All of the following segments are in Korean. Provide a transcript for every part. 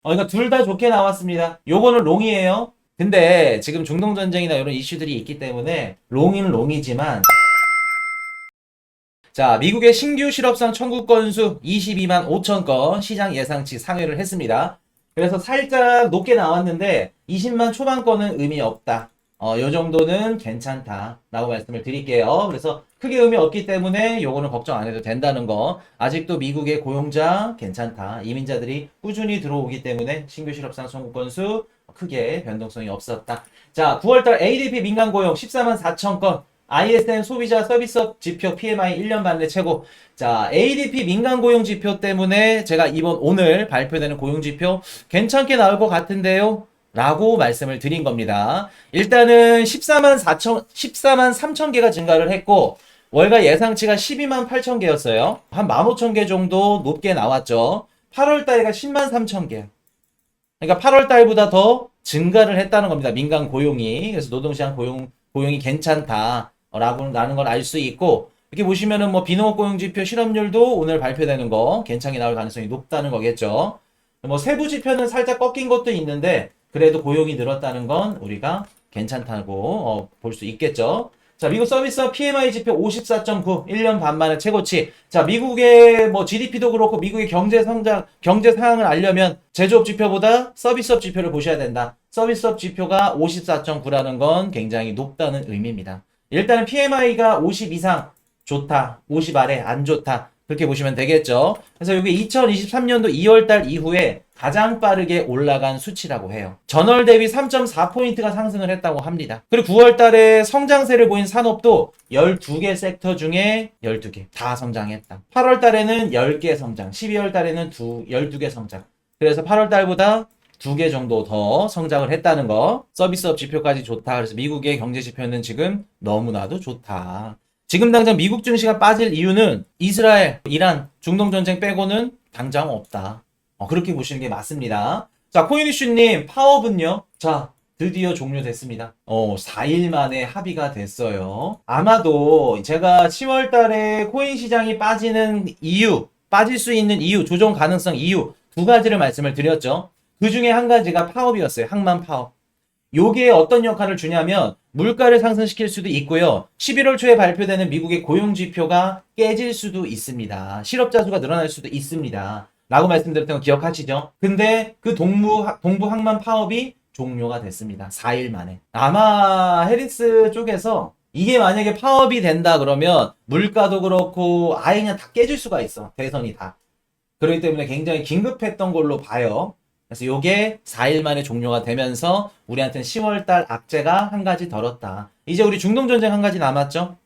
그러니까 둘 다 좋게 나왔습니다. 요거는 롱이에요. 근데 지금 중동전쟁이나 이런 이슈들이 있기 때문에 롱은 롱이지만 자, 미국의 신규 실업상 청구 건수 22만 5천 건 시장 예상치 상회를 했습니다. 그래서 살짝 높게 나왔는데 20만 초반 건은 의미 없다. 요 정도는 괜찮다라고 말씀을 드릴게요. 그래서 크게 의미 없기 때문에 요거는 걱정 안 해도 된다는 거. 아직도 미국의 고용자 괜찮다. 이민자들이 꾸준히 들어오기 때문에 신규 실업상 청구 건수 크게 변동성이 없었다. 자, 9월달 ADP 민간 고용 14만 4천 건. ISM 소비자 서비스업 지표 PMI 1년 반 내 최고. 자, ADP 민간 고용 지표 때문에 제가 오늘 발표되는 고용 지표 괜찮게 나올 것 같은데요. 라고 말씀을 드린 겁니다. 일단은 14만 3천 개가 증가를 했고, 월가 예상치가 12만 8천 개였어요. 한 15,000개 정도 높게 나왔죠. 8월 달에가 10만 3천 개. 그러니까 8월 달보다 더 증가를 했다는 겁니다. 민간 고용이. 그래서 노동시장 고용이 괜찮다. 라는 걸 알 수 있고, 이렇게 보시면은 뭐 비농업 고용지표 실업률도 오늘 발표되는 거 괜찮게 나올 가능성이 높다는 거겠죠. 뭐 세부 지표는 살짝 꺾인 것도 있는데, 그래도 고용이 늘었다는 건 우리가 괜찮다고 볼 수 있겠죠. 자, 미국 서비스업 PMI 지표 54.9, 1년 반 만에 최고치. 자, 미국의 뭐 GDP도 그렇고 미국의 경제 성장, 경제 상황을 알려면 제조업 지표보다 서비스업 지표를 보셔야 된다. 서비스업 지표가 54.9라는 건 굉장히 높다는 의미입니다. 일단은 PMI가 50 이상 좋다, 50 아래 안 좋다. 그렇게 보시면 되겠죠. 그래서 이게 2023년도 2월달 이후에 가장 빠르게 올라간 수치라고 해요. 전월 대비 3.4포인트가 상승을 했다고 합니다. 그리고 9월달에 성장세를 보인 산업도 12개 섹터 중에 12개 다 성장했다. 8월달에는 10개 성장, 12월달에는 12개 성장. 그래서 8월달보다 2개 정도 더 성장을 했다는 거. 서비스업 지표까지 좋다. 그래서 미국의 경제 지표는 지금 너무나도 좋다. 지금 당장 미국 증시가 빠질 이유는 이스라엘, 이란, 중동전쟁 빼고는 당장 없다. 그렇게 보시는 게 맞습니다. 자, 코인이슈님, 파업은요? 자, 드디어 종료됐습니다. 4일 만에 합의가 됐어요. 아마도 제가 10월 달에 코인 시장이 빠지는 이유, 빠질 수 있는 이유, 조정 가능성 이유 두 가지를 말씀을 드렸죠. 그 중에 한 가지가 파업이었어요. 항만 파업. 요게 어떤 역할을 주냐면 물가를 상승시킬 수도 있고요. 11월 초에 발표되는 미국의 고용 지표가 깨질 수도 있습니다. 실업자 수가 늘어날 수도 있습니다. 라고 말씀드렸던 거 기억하시죠? 근데 그 동부 항만 파업이 종료가 됐습니다. 4일 만에. 아마 해리스 쪽에서 이게 만약에 파업이 된다 그러면 물가도 그렇고 아예 그냥 다 깨질 수가 있어. 대선이 다. 그렇기 때문에 굉장히 긴급했던 걸로 봐요. 그래서 요게 4일 만에 종료가 되면서 우리한테는 10월달 악재가 한 가지 덜었다. 이제 우리 중동전쟁 한 가지 남았죠?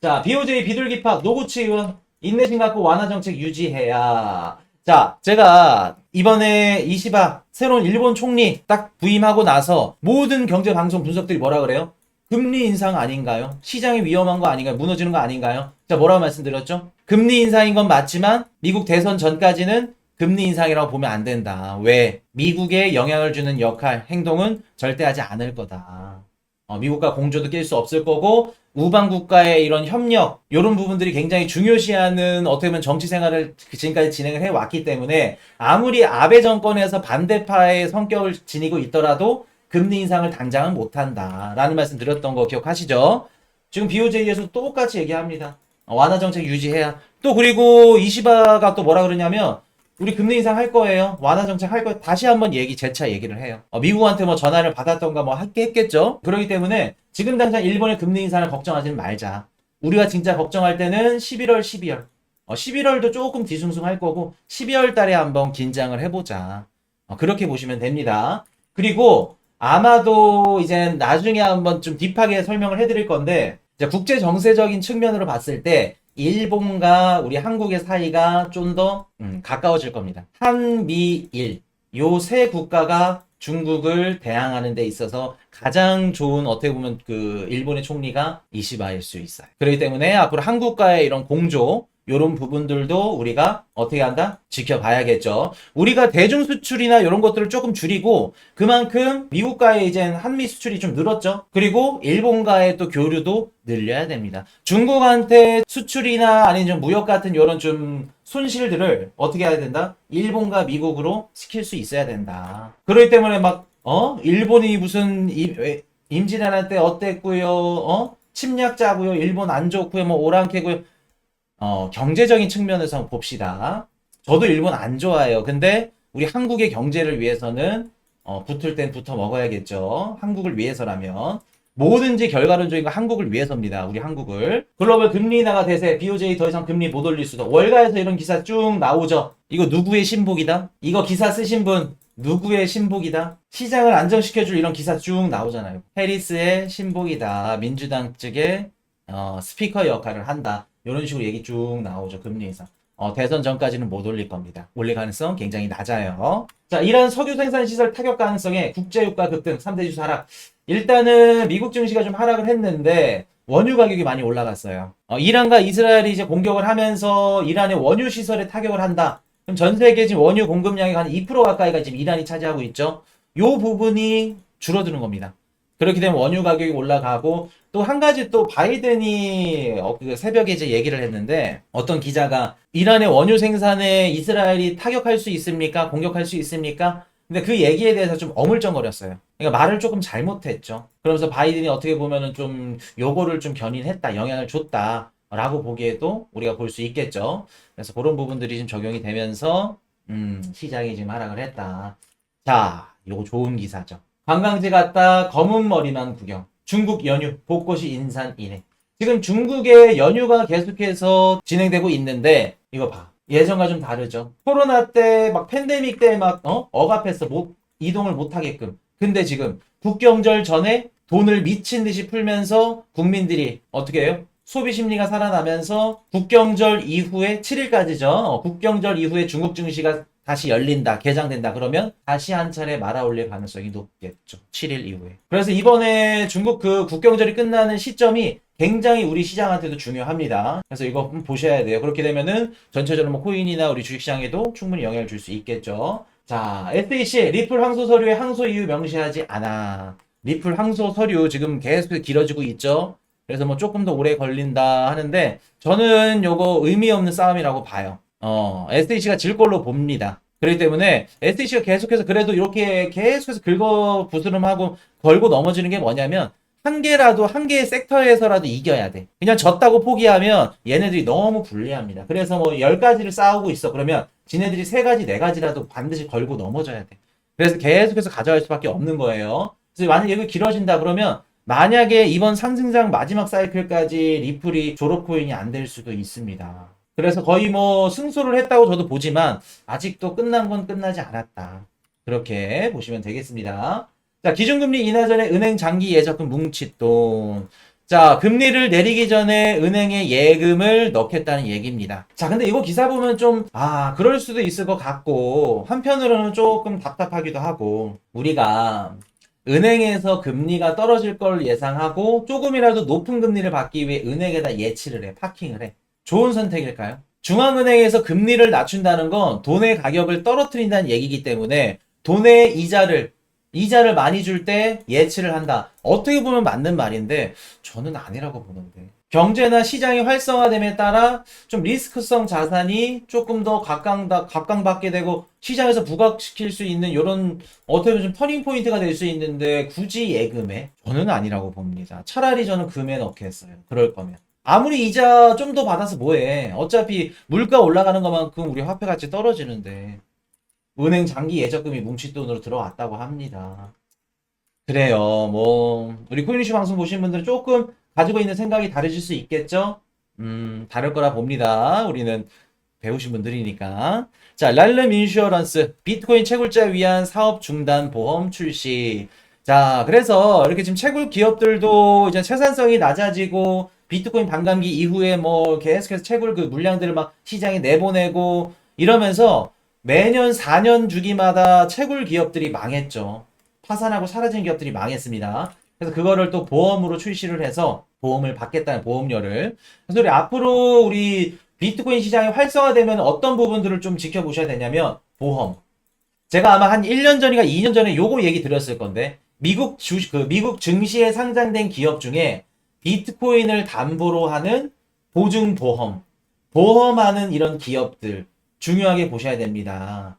자, BOJ 비둘기파 노구치 의원 인내심 갖고 완화 정책 유지해야. 자, 제가 이번에 이시바 새로운 일본 총리 딱 부임하고 나서 모든 경제 방송 분석들이 뭐라 그래요? 금리 인상 아닌가요? 시장이 위험한 거 아닌가요? 무너지는 거 아닌가요? 자, 뭐라고 말씀드렸죠? 금리 인상인 건 맞지만 미국 대선 전까지는 금리 인상이라고 보면 안 된다. 왜? 미국에 영향을 주는 역할, 행동은 절대 하지 않을 거다. 미국과 공조도 낄 수 없을 거고 우방 국가의 이런 협력 이런 부분들이 굉장히 중요시하는 어떻게 보면 정치 생활을 지금까지 진행을 해왔기 때문에 아무리 아베 정권에서 반대파의 성격을 지니고 있더라도 금리 인상을 당장은 못한다라는 말씀 드렸던 거 기억하시죠? 지금 BOJ에서 똑같이 얘기합니다. 완화 정책 유지해야. 또 그리고 이시바가 또 뭐라 그러냐면 우리 금리 인상 할 거예요. 완화 정책 할 거예요. 다시 한번 재차 얘기를 해요. 미국한테 뭐 전화를 받았던가 뭐 했겠죠. 그렇기 때문에 지금 당장 일본의 금리 인상을 걱정하지는 말자. 우리가 진짜 걱정할 때는 11월, 12월. 11월도 조금 뒤숭숭할 거고 12월 달에 한번 긴장을 해보자. 그렇게 보시면 됩니다. 그리고 아마도 이제 나중에 한번 좀 딥하게 설명을 해드릴 건데 이제 국제 정세적인 측면으로 봤을 때 일본과 우리 한국의 사이가 좀 더 가까워질 겁니다. 한미일 요 세 국가가 중국을 대항하는 데 있어서 가장 좋은 어떻게 보면 그 일본의 총리가 이시바일 수 있어요. 그렇기 때문에 앞으로 한국과의 이런 공조 요런 부분들도 우리가 어떻게 한다? 지켜봐야겠죠. 우리가 대중 수출이나 이런 것들을 조금 줄이고 그만큼 미국과의 이제 한미 수출이 좀 늘었죠. 그리고 일본과의 또 교류도 늘려야 됩니다. 중국한테 수출이나 아니면 좀 무역 같은 이런 좀 손실들을 어떻게 해야 된다? 일본과 미국으로 시킬 수 있어야 된다. 그렇기 때문에 막 일본이 무슨 임진왜란 때 어땠고요? 침략자고요. 일본 안 좋고요. 뭐 오랑캐고요. 경제적인 측면에서 한번 봅시다. 저도 일본 안 좋아해요. 근데 우리 한국의 경제를 위해서는 붙을 땐 붙어 먹어야겠죠. 한국을 위해서라면. 뭐든지 결과론적인 거 한국을 위해서입니다. 우리 한국을. 글로벌 금리 인하가 대세, BOJ 더 이상 금리 못 올릴 수도. 월가에서 이런 기사 쭉 나오죠. 이거 누구의 신복이다? 이거 기사 쓰신 분 누구의 신복이다? 시장을 안정시켜줄 이런 기사 쭉 나오잖아요. 해리스의 신복이다. 민주당 측의 스피커 역할을 한다. 이런 식으로 얘기 쭉 나오죠. 금리 인상. 대선 전까지는 못 올릴 겁니다. 올릴 가능성 굉장히 낮아요. 자, 이런 석유 생산 시설 타격 가능성에 국제유가 급등, 3대 지수 하락. 일단은 미국 증시가 좀 하락을 했는데 원유 가격이 많이 올라갔어요. 이란과 이스라엘이 이제 공격을 하면서 이란의 원유 시설에 타격을 한다. 그럼 전 세계 지금 원유 공급량의 한 2% 가까이가 지금 이란이 차지하고 있죠. 요 부분이 줄어드는 겁니다. 그렇게 되면 원유 가격이 올라가고 또 한 가지 또 바이든이 그 새벽에 이제 얘기를 했는데 어떤 기자가 이란의 원유 생산에 이스라엘이 타격할 수 있습니까? 공격할 수 있습니까? 근데 그 얘기에 대해서 좀 어물쩡거렸어요. 그러니까 말을 조금 잘못했죠. 그러면서 바이든이 어떻게 보면은 좀 요거를 좀 견인했다, 영향을 줬다 라고 보기에도 우리가 볼 수 있겠죠. 그래서 그런 부분들이 좀 적용이 되면서 시장이 지금 하락을 했다. 자, 요거 좋은 기사죠. 관광지 갔다 검은 머리만 구경. 중국 연휴, 곳곳이 인산인해. 지금 중국의 연휴가 계속해서 진행되고 있는데, 이거 봐. 예전과 좀 다르죠. 코로나 때, 막 팬데믹 때 막, 억압해서 이동을 못 하게끔. 근데 지금 국경절 전에 돈을 미친 듯이 풀면서 국민들이 어떻게 해요? 소비 심리가 살아나면서 국경절 이후에 7일까지죠. 국경절 이후에 중국 증시가 다시 열린다, 개장된다 그러면 다시 한 차례 말아올릴 가능성이 높겠죠. 7일 이후에. 그래서 이번에 중국 그 국경절이 끝나는 시점이 굉장히 우리 시장한테도 중요합니다. 그래서 이거 한번 보셔야 돼요. 그렇게 되면은 전체적으로 뭐 코인이나 우리 주식시장에도 충분히 영향을 줄 수 있겠죠. 자, SEC 리플 항소 서류에 항소 이유 명시하지 않아. 리플 항소 서류 지금 계속 길어지고 있죠. 그래서 뭐 조금 더 오래 걸린다 하는데 저는 요거 의미 없는 싸움이라고 봐요. SEC가 질 걸로 봅니다. 그렇기 때문에 SEC가 계속해서 그래도 이렇게 계속해서 긁어 부스럼하고 걸고 넘어지는 게 뭐냐면 한 개의 섹터에서라도 이겨야 돼. 그냥 졌다고 포기하면 얘네들이 너무 불리합니다. 그래서 뭐 10가지를 싸우고 있어. 그러면 지네들이 3가지, 4가지라도 반드시 걸고 넘어져야 돼. 그래서 계속해서 가져갈 수밖에 없는 거예요. 그래서 만약에 이거 길어진다 그러면 만약에 이번 상승장 마지막 사이클까지 리플이 졸업 코인이 안 될 수도 있습니다. 그래서 거의 뭐 승소를 했다고 저도 보지만 아직도 끝난 건 끝나지 않았다. 그렇게 보시면 되겠습니다. 자, 기준금리 인하 전에 은행 장기 예적금 뭉칫돈. 자, 금리를 내리기 전에 은행에 예금을 넣겠다는 얘기입니다. 자, 근데 이거 기사 보면 좀, 그럴 수도 있을 것 같고, 한편으로는 조금 답답하기도 하고, 우리가 은행에서 금리가 떨어질 걸 예상하고 조금이라도 높은 금리를 받기 위해 은행에다 예치를 해, 파킹을 해. 좋은 선택일까요? 중앙은행에서 금리를 낮춘다는 건 돈의 가격을 떨어뜨린다는 얘기이기 때문에 돈의 이자를 많이 줄 때 예치를 한다. 어떻게 보면 맞는 말인데 저는 아니라고 보는데. 경제나 시장이 활성화됨에 따라 좀 리스크성 자산이 조금 더 각광받게 되고 시장에서 부각시킬 수 있는 이런 어떻게 보면 좀 터닝 포인트가 될 수 있는데 굳이 예금에? 저는 아니라고 봅니다. 차라리 저는 금에 넣겠어요. 그럴 거면. 아무리 이자 좀 더 받아서 뭐해. 어차피 물가 올라가는 것만큼 우리 화폐 가치 떨어지는데. 은행 장기 예적금이 뭉칫돈으로 들어왔다고 합니다. 그래요. 뭐 우리 코인이슈 방송 보신 분들은 조금 가지고 있는 생각이 다르실 수 있겠죠? 다를 거라 봅니다. 우리는 배우신 분들이니까. 자, 랄름 인슈어런스 비트코인 채굴자 위한 사업 중단 보험 출시. 자, 그래서 이렇게 지금 채굴 기업들도 이제 생산성이 낮아지고 비트코인 반감기 이후에 뭐 계속해서 채굴 그 물량들을 막 시장에 내보내고 이러면서 매년 4년 주기마다 채굴 기업들이 망했죠. 파산하고 사라진 기업들이 망했습니다. 그래서 그거를 또 보험으로 출시를 해서 보험을 받겠다는 보험료를. 그래서 우리 앞으로 우리 비트코인 시장이 활성화되면 어떤 부분들을 좀 지켜보셔야 되냐면 보험. 제가 아마 한 1년 전인가 2년 전에 요거 얘기 드렸을 건데 미국 증시에 상장된 기업 중에 비트코인을 담보로 하는 보증보험, 보험하는 이런 기업들 중요하게 보셔야 됩니다.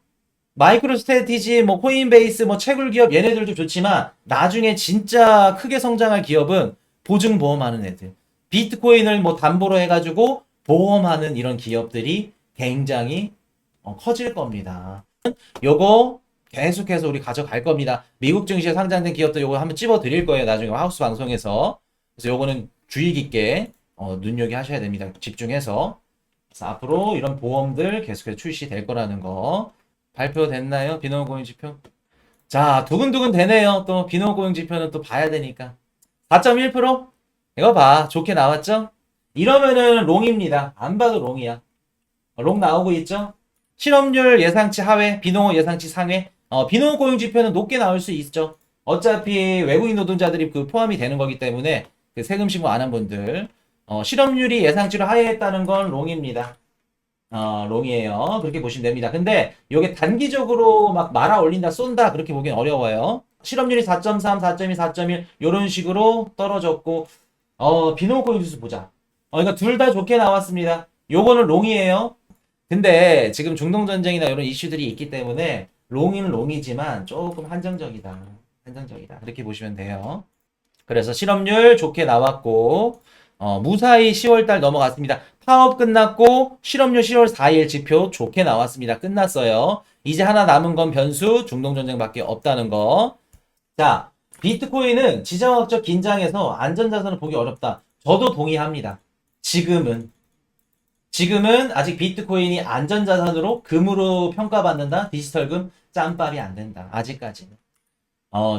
마이크로스트래티지, 뭐 코인베이스, 뭐 채굴 기업 얘네들도 좋지만 나중에 진짜 크게 성장할 기업은 보증보험하는 애들. 비트코인을 뭐 담보로 해가지고 보험하는 이런 기업들이 굉장히 커질 겁니다. 요거 계속해서 우리 가져갈 겁니다. 미국 증시에 상장된 기업들 요거 한번 찝어 드릴 거예요. 나중에 하우스 방송에서. 그래서 요거는 주의 깊게 눈여겨 하셔야 됩니다. 집중해서. 그래서 앞으로 이런 보험들 계속해서 출시될 거라는 거. 발표됐나요? 비노고잉 지표? 자, 두근두근 되네요. 또 비노고잉 지표는 또 봐야 되니까. 4.1%? 이거 봐. 좋게 나왔죠? 이러면은 롱입니다. 안 봐도 롱이야. 롱 나오고 있죠? 실업률 예상치 하회, 비농업 예상치 상회. 비농업 고용 지표는 높게 나올 수 있죠. 어차피 외국인 노동자들이 그 포함이 되는 거기 때문에 그 세금 신고 안 한 분들. 실업률이 예상치로 하회했다는 건 롱입니다. 롱이에요. 그렇게 보시면 됩니다. 근데 이게 단기적으로 막 말아 올린다, 쏜다 그렇게 보기엔 어려워요. 실업률이 4.3, 4.2, 4.1 이런 식으로 떨어졌고 비농업 고용 지수 보자. 그러니까 둘 다 좋게 나왔습니다. 요거는 롱이에요. 근데 지금 중동전쟁이나 이런 이슈들이 있기 때문에 롱은 롱이지만 조금 한정적이다. 한정적이다. 그렇게 보시면 돼요. 그래서 실업률 좋게 나왔고 무사히 10월달 넘어갔습니다. 파업 끝났고 실업률 10월 4일 지표 좋게 나왔습니다. 끝났어요. 이제 하나 남은 건 변수 중동전쟁밖에 없다는 거. 자, 비트코인은 지정학적 긴장해서 안전자산을 보기 어렵다. 저도 동의합니다. 지금은 아직 비트코인이 안전자산으로 금으로 평가받는다. 디지털금 짬밥이 안 된다. 아직까지는.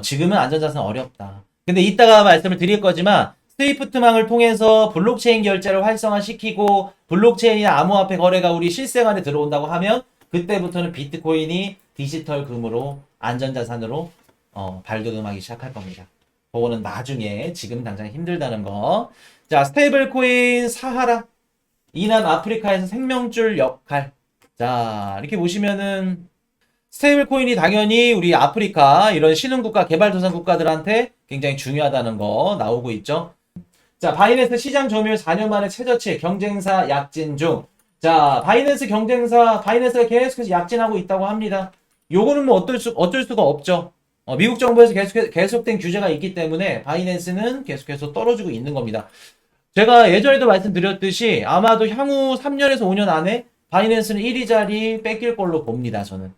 지금은 안전자산 어렵다. 근데 이따가 말씀을 드릴 거지만 스위프트망을 통해서 블록체인 결제를 활성화시키고 블록체인이나 암호화폐 거래가 우리 실생활에 들어온다고 하면 그때부터는 비트코인이 디지털 금으로 안전자산으로 발돋움하기 시작할 겁니다. 그거는 나중에 지금 당장 힘들다는 거. 자, 스테이블 코인 사하라. 이남 아프리카에서 생명줄 역할. 자, 이렇게 보시면은 스테이블 코인이 당연히 우리 아프리카 이런 신흥국가 개발도상 국가들한테 굉장히 중요하다는 거 나오고 있죠. 자, 바이낸스 시장 점유율 4년 만에 최저치, 경쟁사 약진 중. 자, 바이낸스가 계속해서 약진하고 있다고 합니다. 요거는 뭐 어쩔 수가 없죠. 미국 정부에서 계속된 규제가 있기 때문에 바이낸스는 계속해서 떨어지고 있는 겁니다. 제가 예전에도 말씀드렸듯이 아마도 향후 3년에서 5년 안에 바이낸스는 1위 자리 뺏길 걸로 봅니다, 저는.